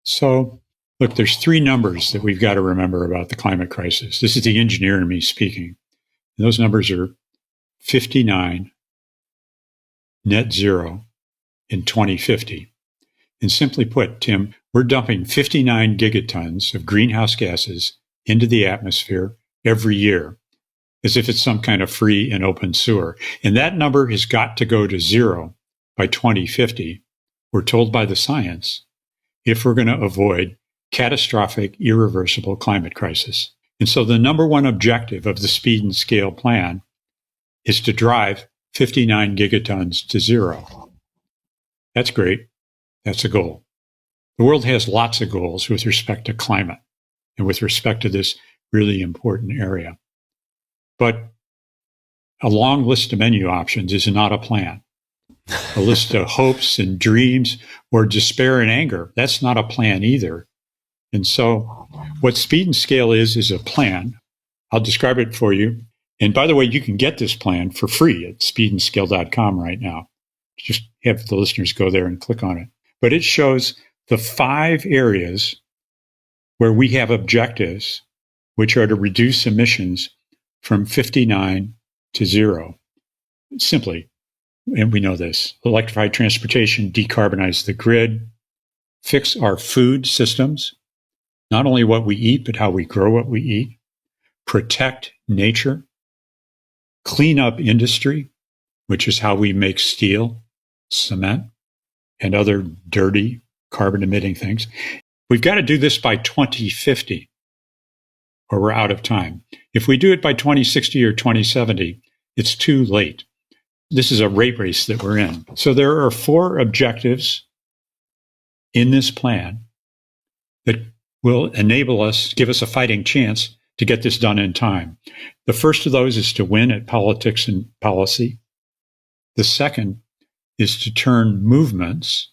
So, look, there's three numbers that we've got to remember about the climate crisis. This is the engineer in me speaking. And those numbers are 59, net zero in 2050. And simply put, Tim, we're dumping 59 gigatons of greenhouse gases into the atmosphere every year, as if it's some kind of free and open sewer. And that number has got to go to zero by 2050, we're told by the science, if we're going to avoid catastrophic, irreversible climate crisis. And so the number one objective of the Speed and Scale plan is to drive 59 gigatons to zero. That's great. That's a goal. The world has lots of goals with respect to climate and with respect to this really important area. But a long list of menu options is not a plan. A list of hopes and dreams or despair and anger, that's not a plan either. And so what Speed and Scale is a plan. I'll describe it for you. And by the way, you can get this plan for free at speedandscale.com right now. Just have the listeners go there and click on it. But it shows the 5 areas where we have objectives, which are to reduce emissions from 59 to zero. Simply, and we know this, electrified transportation, decarbonize the grid, fix our food systems, not only what we eat, but how we grow what we eat, protect nature, clean up industry, which is how we make steel, cement, and other dirty carbon-emitting things. We've got to do this by 2050, or we're out of time. If we do it by 2060 or 2070, it's too late. This is a rat race that we're in. So there are 4 objectives in this plan that will enable us, give us a fighting chance to get this done in time. The first of those is to win at politics and policy. The second is to turn movements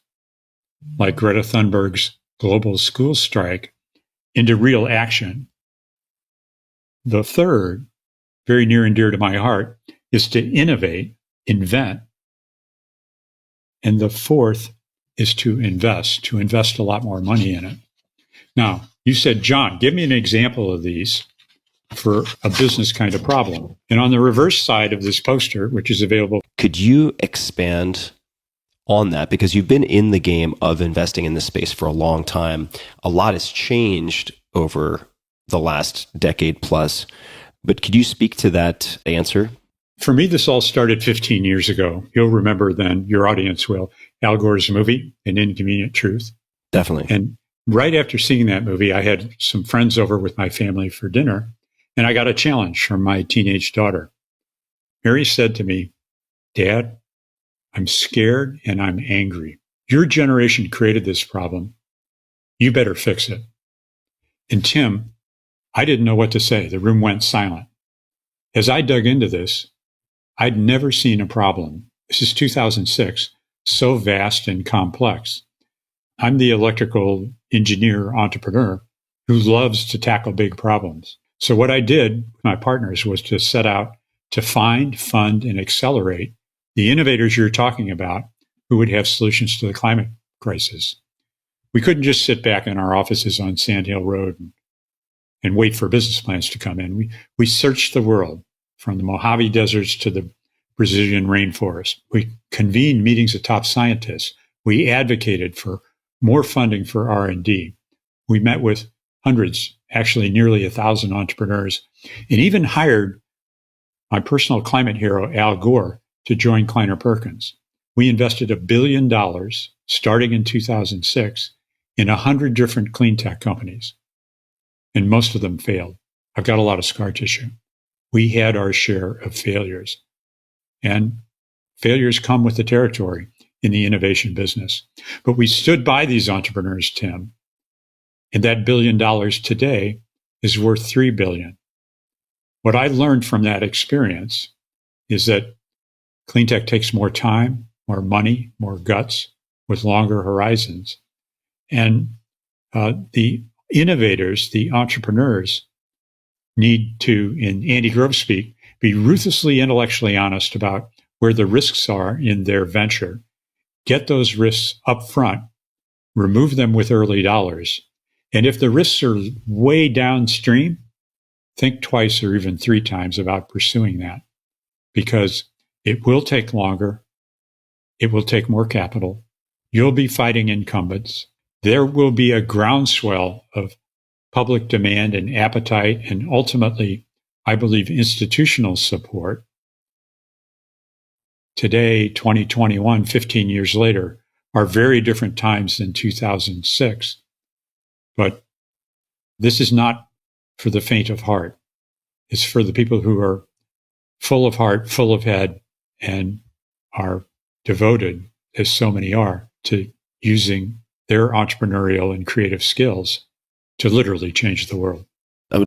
like Greta Thunberg's global school strike into real action. The third, very near and dear to my heart, is to innovate, invent. And the fourth is to invest a lot more money in it. Now, you said, John, give me an example of these for a business kind of problem. And on the reverse side of this poster, which is available. Could you expand on that? Because you've been in the game of investing in this space for a long time. A lot has changed over the last decade plus. But could you speak to that answer? For me, this all started 15 years ago. You'll remember then, your audience will, Al Gore's movie, An Inconvenient Truth. Definitely. And right after seeing that movie, I had some friends over with my family for dinner, and I got a challenge from my teenage daughter. Mary said to me, Dad, I'm scared and I'm angry. Your generation created this problem. You better fix it. And Tim, I didn't know what to say. The room went silent. As I dug into this, I'd never seen a problem. This is 2006, so vast and complex. I'm the electrical engineer entrepreneur who loves to tackle big problems. So what I did with my partners was to set out to find, fund, and accelerate the innovators you're talking about who would have solutions to the climate crisis. We couldn't just sit back in our offices on Sand Hill Road and wait for business plans to come in. We searched the world, from the Mojave deserts to the Brazilian rainforest. We convened meetings of top scientists. We advocated for more funding for R&D. We met with hundreds, actually nearly 1,000 entrepreneurs, and even hired my personal climate hero, Al Gore, to join Kleiner Perkins. We invested $1 billion starting in 2006 in 100 different clean tech companies, and most of them failed. I've got a lot of scar tissue. We had our share of failures, and failures come with the territory in the innovation business. But we stood by these entrepreneurs, Tim, and that $1 billion today is worth $3 billion. What I learned from that experience is that clean tech takes more time, more money, more guts, with longer horizons. And the innovators, the entrepreneurs, need to, in Andy Grove speak, be ruthlessly intellectually honest about where the risks are in their venture, get those risks up front, remove them with early dollars. And if the risks are way downstream, think twice or even three times about pursuing that, because it will take longer. It will take more capital. You'll be fighting incumbents. There will be a groundswell of public demand and appetite, and ultimately, I believe, institutional support. Today, 2021, 15 years later, are very different times than 2006. But this is not for the faint of heart. It's for the people who are full of heart, full of head, and are devoted, as so many are, to using their entrepreneurial and creative skills to literally change the world.